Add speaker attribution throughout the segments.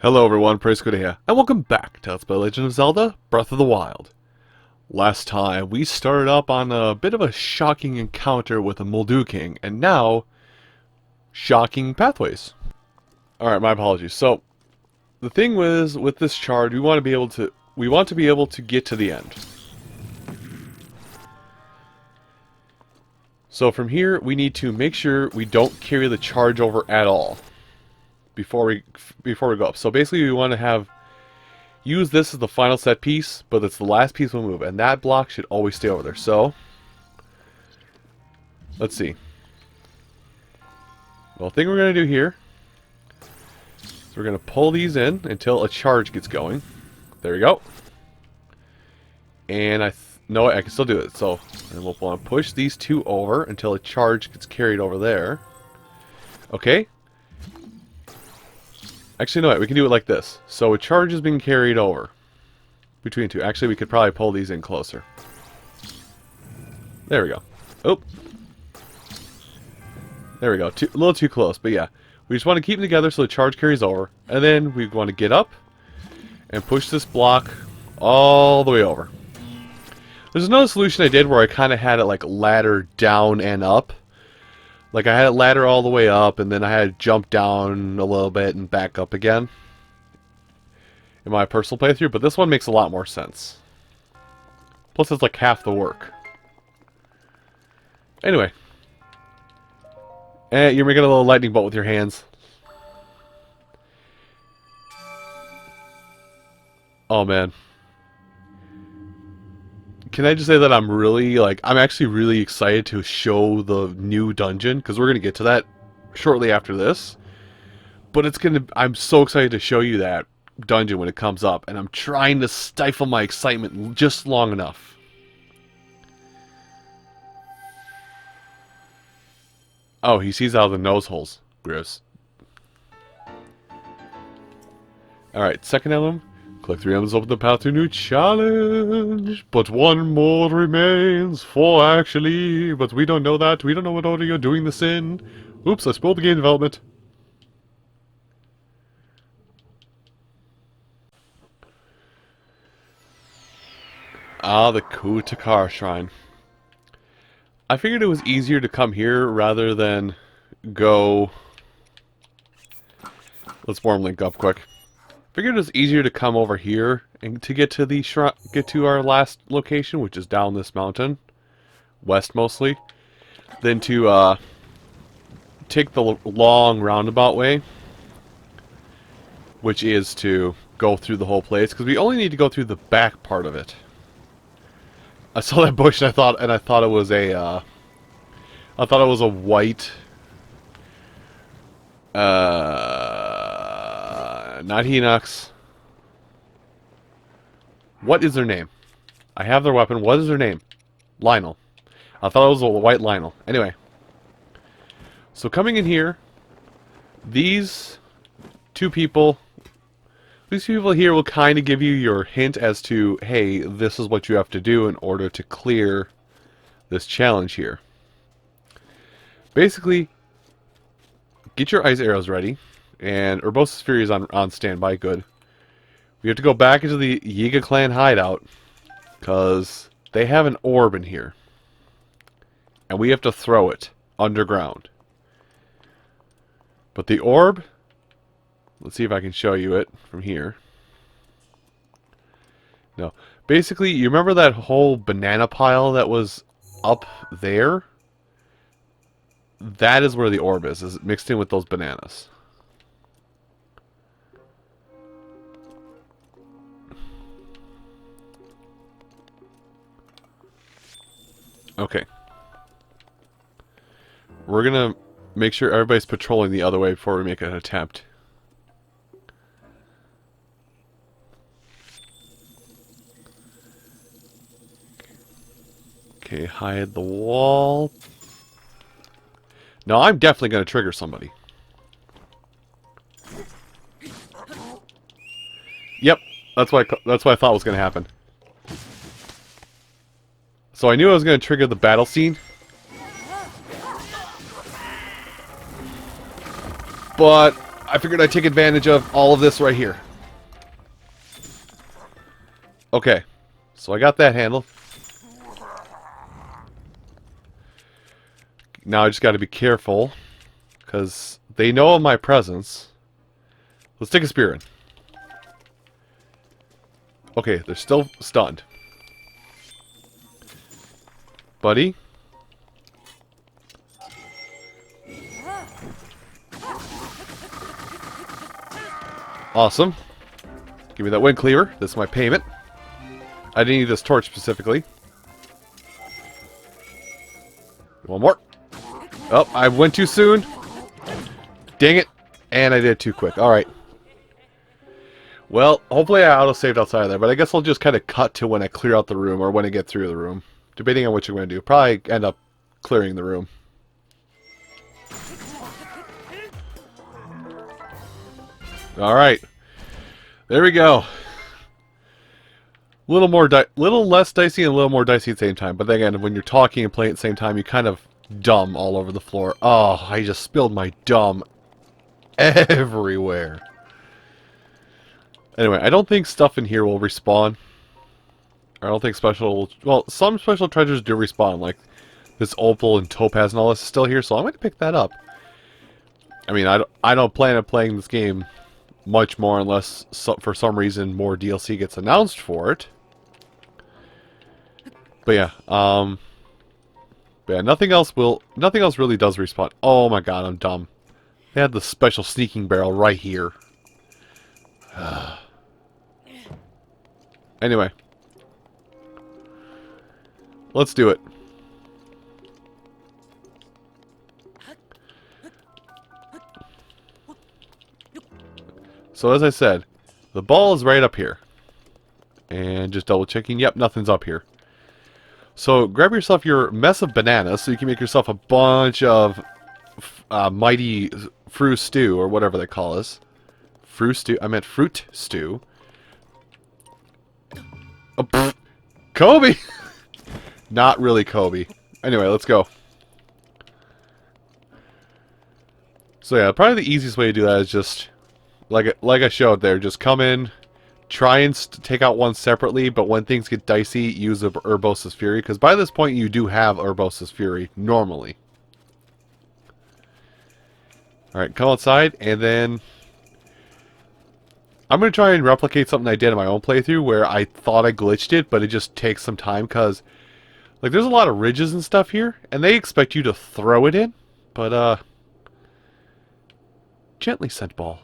Speaker 1: Hello everyone, PraisGood here, and welcome back to Let's Play Legend of Zelda Breath of the Wild. Last time, we started up on a bit of a shocking encounter with a Moldu King, and now, shocking pathways. Alright, my apologies. So, the thing was, with this charge, we want to be able to get to the end. So from here, we need to make sure we don't carry the charge over at all before we go up. So basically we want to use this as the final set piece, but it's the last piece we'll move, and that block should always stay over there. So let's see. Well, the thing we're going to do here is we're going to pull these in until a charge gets going. There we go. And I can still do it. So and we'll want to push these two over until a charge gets carried over there. Okay. Actually, no, wait, we can do it like this. So a charge is being carried over between two. Actually, we could probably pull these in closer. There we go. Oh. There we go. A little too close, but yeah. We just want to keep them together so the charge carries over. And then we want to get up and push this block all the way over. There's another solution I did where I kind of had it like ladder down and up. Like I had it ladder all the way up, and then I had to jump down a little bit and back up again in my personal playthrough, but this one makes a lot more sense. Plus it's like half the work. Anyway. And you're making a little lightning bolt with your hands. Oh man. Can I just say that I'm actually really excited to show the new dungeon, because we're going to get to that shortly after this. But I'm so excited to show you that dungeon when it comes up, and I'm trying to stifle my excitement just long enough. Oh, he sees out of the nose holes. Gross. Alright, second emblem. Collect 3 emblems, open the path to a new challenge. But one more remains. 4 actually. But we don't know that. We don't know what order you're doing this in. Oops, I spoiled the game development. Ah, the Kutakar Shrine. I figured it was easier to come here rather than go... Let's warm link up quick. Figured it was easier to come over here and to get to the get to our last location, which is down this mountain, west mostly, than to take the long roundabout way, which is to go through the whole place, because we only need to go through the back part of it. I saw that bush and I thought it was a white not Hinox. What is their name? I have their weapon. What is their name? Lionel. I thought it was a white Lionel. Anyway. So coming in here, these two people here will kind of give you your hint as to, hey, this is what you have to do in order to clear this challenge here. Basically, get your ice arrows ready. And Urbosa's Fury is on standby. Good. We have to go back into the Yiga clan hideout, because they have an orb in here. And we have to throw it underground. But the orb, let's see if I can show you it from here. No. Basically, you remember that whole banana pile that was up there? That is where the orb is mixed in with those bananas. Okay. We're gonna make sure everybody's patrolling the other way before we make an attempt. Okay, hide the wall. No, I'm definitely gonna trigger somebody. Yep, that's what I thought was gonna happen. So I knew I was going to trigger the battle scene. But I figured I'd take advantage of all of this right here. Okay, so I got that handled. Now I just got to be careful, because they know of my presence. Let's take a spear in. Okay, they're still stunned. Buddy? Awesome. Give me that wind cleaver. This is my payment. I didn't need this torch specifically. One more. Oh, I went too soon. Dang it. And I did it too quick. Alright. Well, hopefully I auto-saved outside of there, but I guess I'll just kind of cut to when I clear out the room, or when I get through the room. Depending on what you're going to do. Probably end up clearing the room. Alright. There we go. Little less dicey and a little more dicey at the same time. But then again, when you're talking and playing at the same time, you kind of dumb all over the floor. Oh, I just spilled my dumb everywhere. Anyway, I don't think stuff in here will respawn. I don't think special... Well, some special treasures do respawn, like this opal and topaz and all this is still here, so I'm going to pick that up. I mean, I don't plan on playing this game much more unless for some reason more DLC gets announced for it. But yeah, nothing else really does respawn. Oh my god, I'm dumb. They had the special sneaking barrel right here. Anyway. Let's do it. So as I said, the ball is right up here. And just double checking, yep, nothing's up here. So grab yourself your mess of bananas so you can make yourself a bunch of mighty fruit stew, or whatever they call this. Fruit stew? I meant fruit stew. Oh, pfft. Kobe! Not really Kobe. Anyway, let's go. So yeah, probably the easiest way to do that is just, like I showed there, just come in, try and take out one separately, but when things get dicey, use Urbosa's Fury, because by this point you do have Urbosa's Fury, normally. Alright, come outside, and then I'm going to try and replicate something I did in my own playthrough, where I thought I glitched it, but it just takes some time, because like, there's a lot of ridges and stuff here, and they expect you to throw it in, but, gently sent ball.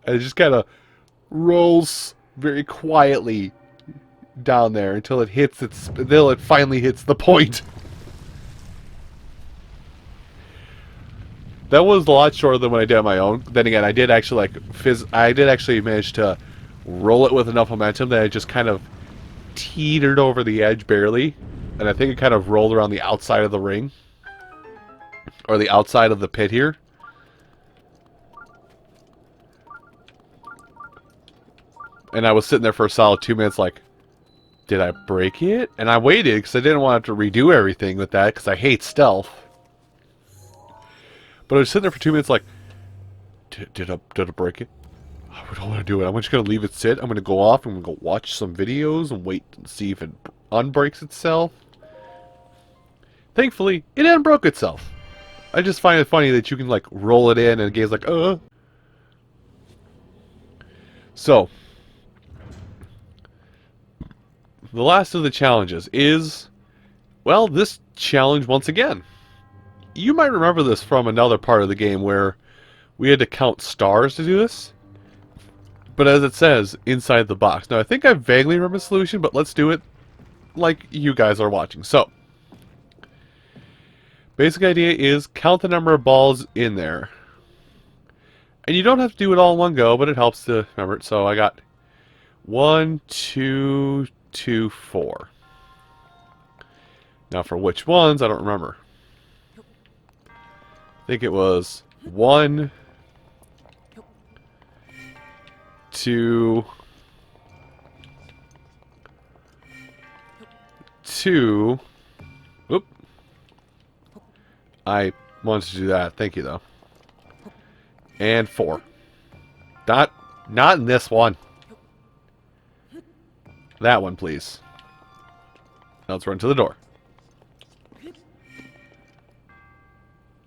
Speaker 1: And it just kind of rolls very quietly down there until it finally hits the point. That was a lot shorter than when I did on my own. Then again, I did actually manage to roll it with enough momentum that it just kind of teetered over the edge barely, and I think it kind of rolled around the outside of the ring, or the outside of the pit here. And I was sitting there for a solid 2 minutes like, did I break it? And I waited because I didn't want to redo everything with that because I hate stealth. But I was sitting there for 2 minutes like, did I break it? I don't want to do it. I'm just going to leave it sit. I'm going to go off and go watch some videos and wait and see if it unbreaks itself. Thankfully, it unbroke itself. I just find it funny that you can, like, roll it in and the game's like, So, the last of the challenges is, well, this challenge once again. You might remember this from another part of the game where we had to count stars to do this. But as it says, inside the box. Now, I think I vaguely remember the solution, but let's do it like you guys are watching. So, basic idea is count the number of balls in there. And you don't have to do it all in one go, but it helps to remember it. So I got 1, 2, 2, 4. Now for which ones, I don't remember. I think it was 1, 2, 2, oop, I wanted to do that. Thank you, though. And 4. Not in this one. That one, please. Now let's run to the door.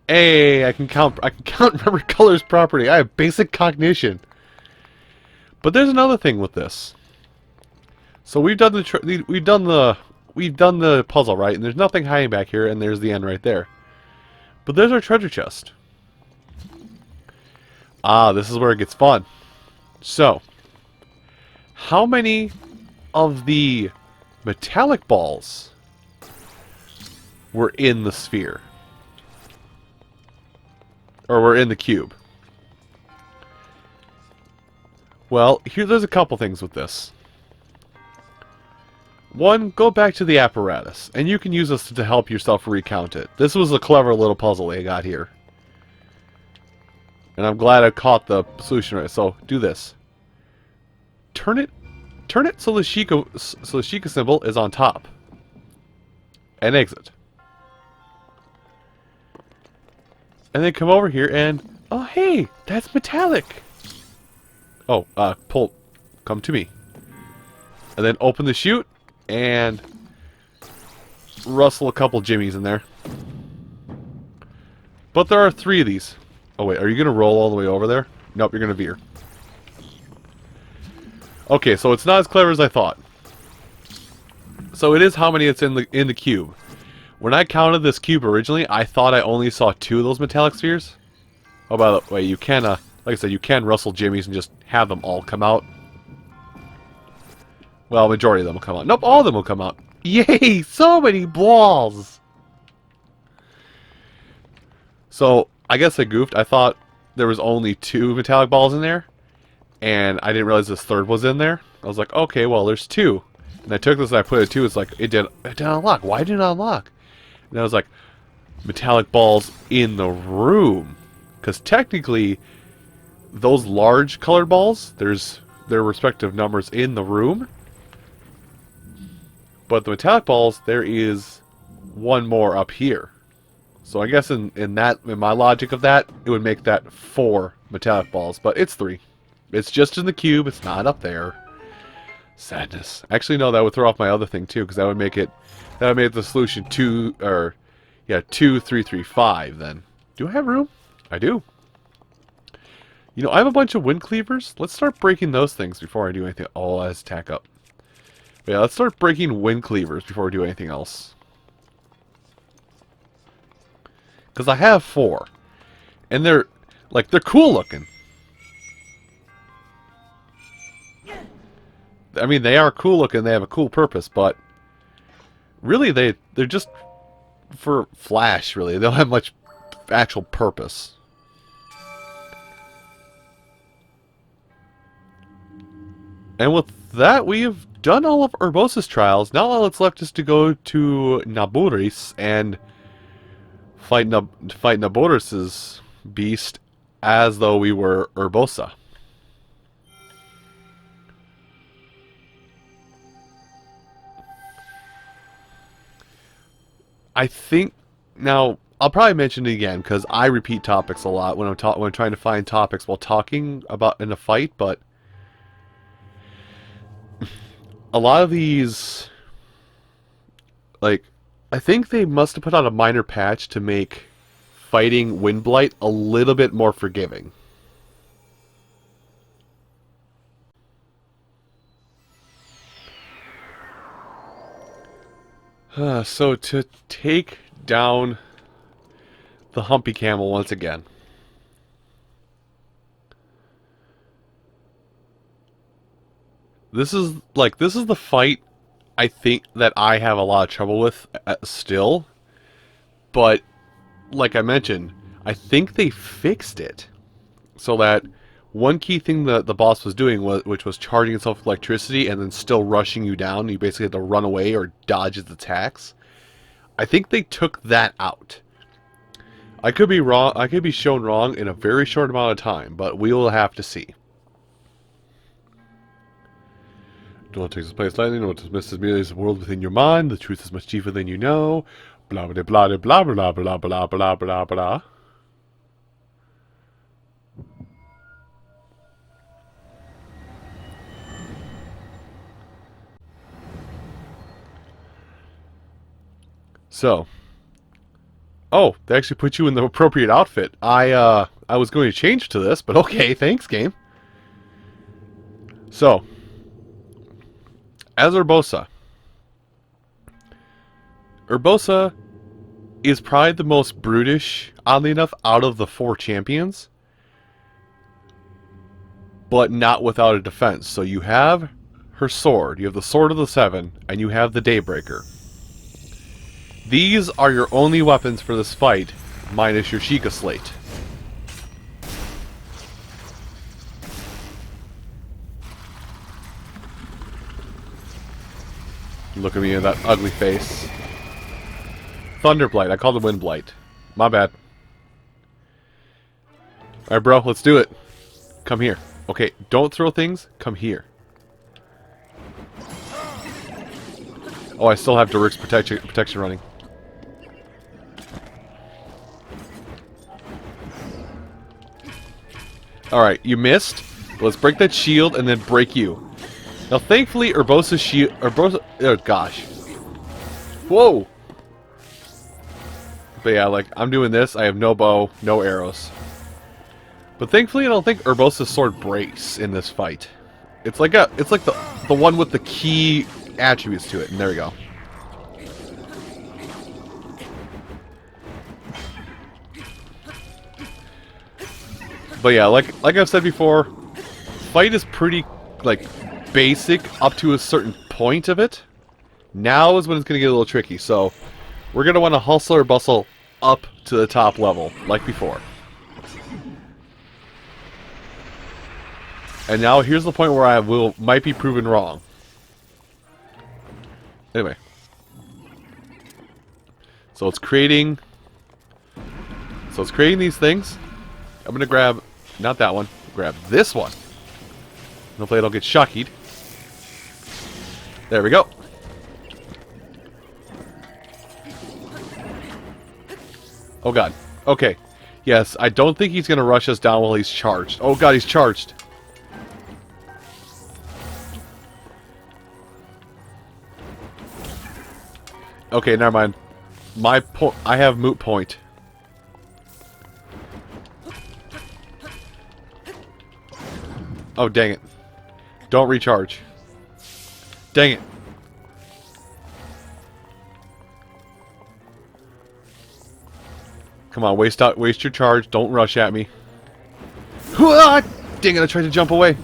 Speaker 1: Hey, I can count remember colors properly. I have basic cognition. But there's another thing with this. So we've done the puzzle, right? And there's nothing hiding back here, and there's the end right there. But there's our treasure chest. Ah, this is where it gets fun. So, how many of the metallic balls were in the sphere? Or were in the cube? Well, there's a couple things with this. One, go back to the apparatus, and you can use this to help yourself recount it. This was a clever little puzzle they got here. And I'm glad I caught the solution right. So, do this. Turn it so the Sheikah symbol is on top. And exit. And then come over here and... Oh, hey! That's metallic! Oh, come to me. And then open the chute and rustle a couple jimmies in there. But there are 3 of these. Oh wait, are you gonna roll all the way over there? Nope, you're gonna veer. Okay, so it's not as clever as I thought. So it is how many it's in the cube. When I counted this cube originally, I thought I only saw 2 of those metallic spheres. Oh, by the way, you can, like I said, you can rustle jimmies and just have them all come out. Well, majority of them will come out. Nope, all of them will come out. Yay! So many balls! So, I guess I goofed. I thought there was only 2 metallic balls in there. And I didn't realize this third was in there. I was like, okay, well, there's 2. And I took this and I put it 2. It's like, it didn't unlock. Why didn't it unlock? And I was like, metallic balls in the room. Because technically, those large colored balls, there's their respective numbers in the room. But the metallic balls, there is 1 more up here. So I guess in my logic of that, it would make that 4 metallic balls. But it's 3. It's just in the cube. It's not up there. Sadness. Actually, no, that would throw off my other thing too, because that would make the solution 2, 3, 3, 5. Then, do I have room? I do. You know, I have a bunch of wind cleavers. Let's start breaking those things before I do anything. Oh, let's tack up. But yeah, let's start breaking wind cleavers before we do anything else. Because I have 4, and they're cool looking. I mean, they are cool looking, they have a cool purpose, but really they're just for flash, really. They don't have much actual purpose. And with that, we have done all of Urbosa's trials. Now all that's left is to go to Naboris and fight Naboris's beast as though we were Urbosa. I think now I'll probably mention it again because I repeat topics a lot when I'm trying to find topics while talking about in a fight. But a lot of these, like, I think they must have put out a minor patch to make fighting Windblight a little bit more forgiving. So to take down the Humpy Camel once again. This is the fight I think that I have a lot of trouble with still. But like I mentioned, I think they fixed it so that one key thing that the boss was doing which was charging itself with electricity and then still rushing you down. You basically had to run away or dodge its attacks. I think they took that out. I could be wrong. I could be shown wrong in a very short amount of time, but we will have to see. Do not take this place lightly. Do not dismiss this merely as a world within your mind. The truth is much deeper than you know. Blah blah blah blah blah blah blah blah blah blah. So, oh, they actually put you in the appropriate outfit. I was going to change to this, but okay, thanks, game. So, as Urbosa is probably the most brutish, oddly enough, out of the 4 champions, but not without a defense. So you have her sword, you have the Sword of the Seven, and you have the Daybreaker. These are your only weapons for this fight, minus your Sheikah Slate. Look at me in that ugly face. Thunderblight. I called it Windblight. My bad. Alright, bro. Let's do it. Come here. Okay, don't throw things. Come here. Oh, I still have Daruk's protection running. Alright, you missed. Let's break that shield and then break you. Now, thankfully, Urbosa's shield... oh, gosh. Whoa! But yeah, like, I'm doing this. I have no bow, no arrows. But thankfully, I don't think Urbosa's sword breaks in this fight. It's like the one with the key attributes to it. And there we go. But yeah, like I've said before, fight is pretty, like, basic up to a certain point of it. Now is when it's going to get a little tricky. So, we're going to want to hustle or bustle up to the top level, like before. And now here's the point where I might be proven wrong. Anyway. So it's creating these things. I'm going to grab, not that one, grab this one. Hopefully I don't get shockied. There we go. Oh god. Okay. Yes, I don't think he's going to rush us down while he's charged. Oh god, he's charged. Okay, never mind. I have moot point. Oh, dang it. Don't recharge. Dang it. Come on, waste your charge. Don't rush at me. Dang it, I tried to jump away.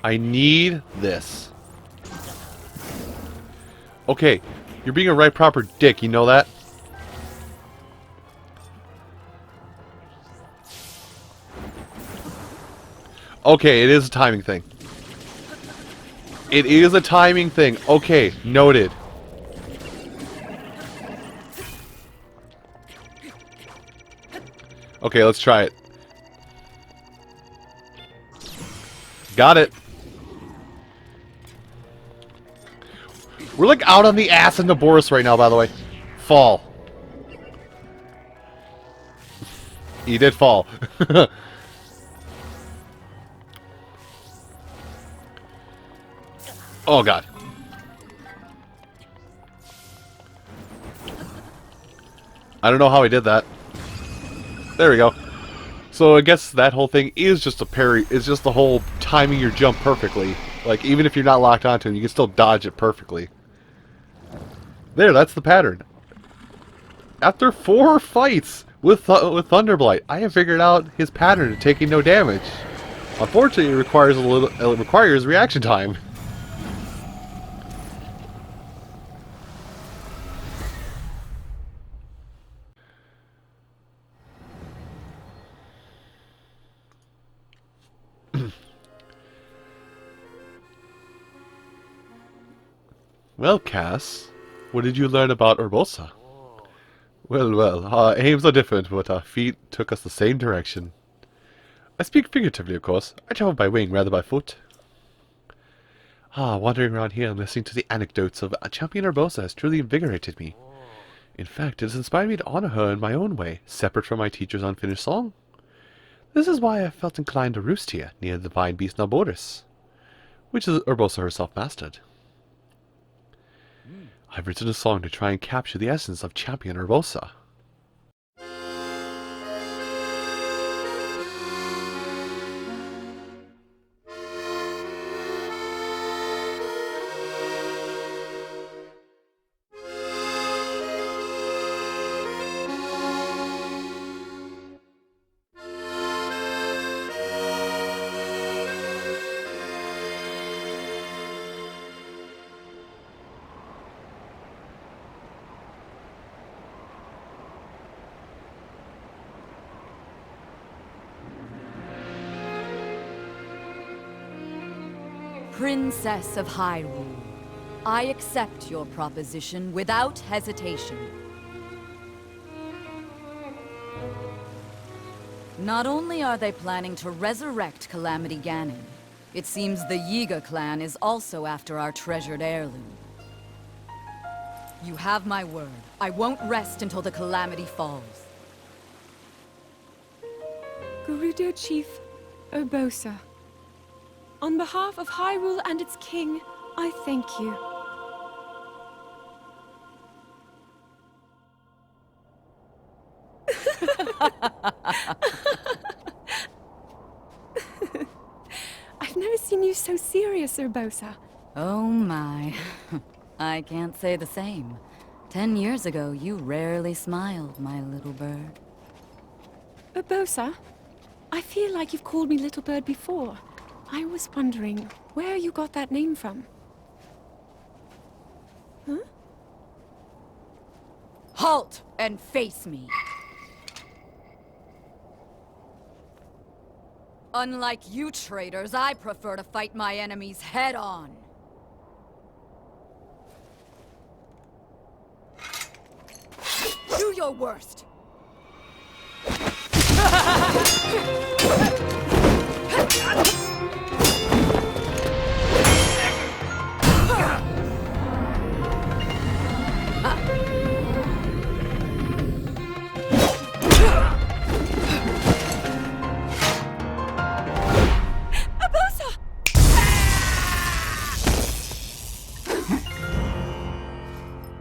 Speaker 1: I need this. Okay, you're being a right proper dick, you know that? Okay, it is a timing thing. It is a timing thing. Okay, noted. Okay, let's try it. Got it. We're like out on the ass in the Boris right now, by the way. Fall. He did fall. Oh god. I don't know how he did that. There we go. So I guess that whole thing is just a parry. It's just the whole timing your jump perfectly. Like, even if you're not locked onto him, you can still dodge it perfectly. There, that's the pattern. After 4 fights with Thunderblight, I have figured out his pattern of taking no damage. Unfortunately, it requires reaction time. Well, Cass, what did you learn about Urbosa? Well, our aims are different, but our feet took us the same direction. I speak figuratively, of course. I travel by wing rather by foot. Wandering around here and listening to the anecdotes of Champion Urbosa has truly invigorated me. In fact, it has inspired me to honor her in my own way, separate from my teacher's unfinished song. This is why I felt inclined to roost here, near the divine beast Naboris, which is Urbosa herself mastered. I've written a song to try and capture the essence of Champion Urbosa.
Speaker 2: Princess of Hyrule, I accept your proposition without hesitation. Not only are they planning to resurrect Calamity Ganon, it seems the Yiga clan is also after our treasured heirloom. You have my word. I won't rest until the Calamity falls.
Speaker 3: Gerudo Chief Urbosa. On behalf of Hyrule and its king, I thank you. I've never seen you so serious, Urbosa.
Speaker 2: Oh my. I can't say the same. 10 years ago, you rarely smiled, my little bird.
Speaker 3: Urbosa, I feel like you've called me Little Bird before. I was wondering where you got that name from. Huh?
Speaker 2: Halt and face me. Unlike you traitors, I prefer to fight my enemies head on. Do your worst.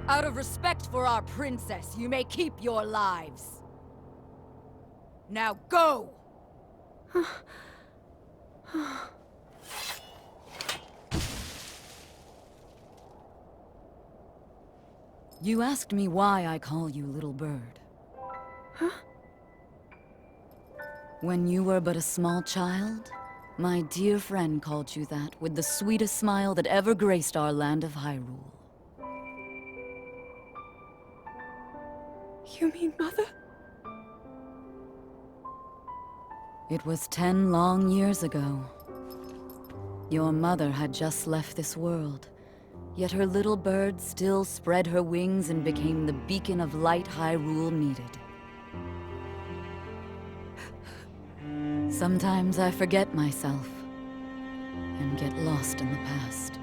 Speaker 2: Out of respect for our princess, you may keep your lives. Now go! You asked me why I call you Little Bird.
Speaker 3: Huh?
Speaker 2: When you were but a small child, my dear friend called you that with the sweetest smile that ever graced our land of Hyrule.
Speaker 3: You mean Mother?
Speaker 2: It was 10 long years ago. Your mother had just left this world, yet her little bird still spread her wings and became the beacon of light Hyrule needed. Sometimes I forget myself and get lost in the past.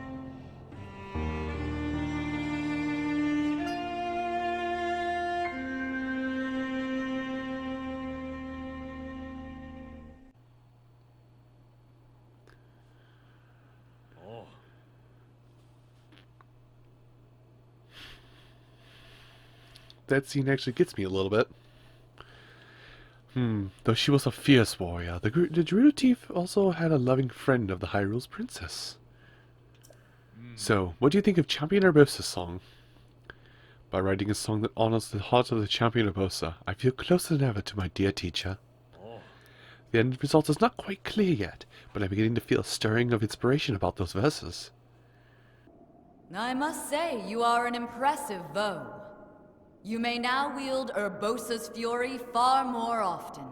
Speaker 1: That scene actually gets me a little bit. Though she was a fierce warrior, the Gerudo Chief also had a loving friend of the Hyrule's princess. So, what do you think of Champion Urbosa's song? By writing a song that honors the heart of the Champion Urbosa, I feel closer than ever to my dear teacher. The end result is not quite clear yet, but I'm beginning to feel a stirring of inspiration about those verses.
Speaker 2: I must say, you are an impressive bow. You may now wield Urbosa's fury far more often.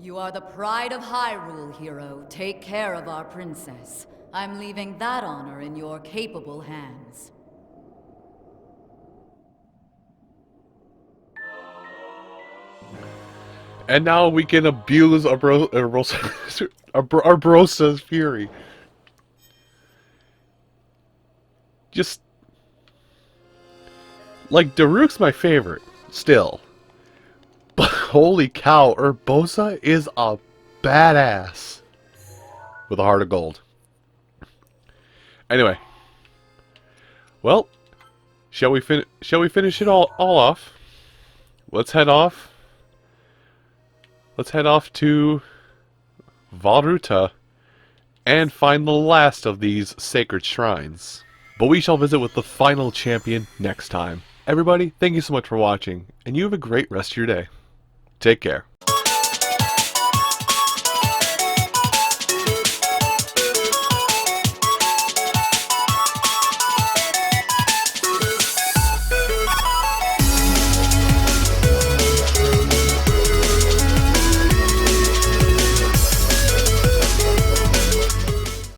Speaker 2: You are the pride of Hyrule, hero. Take care of our princess. I'm leaving that honor in your capable hands.
Speaker 1: And now we can abuse Urbosa's fury. just like Daruk's my favorite still. But holy cow, Urbosa is a badass with a heart of gold. Anyway, well, shall we finish it all off? Let's head off. Let's head off to Valruta and find the last of these sacred shrines. But we shall visit with the final champion next time. Everybody, thank you so much for watching, and you have a great rest of your day. Take care.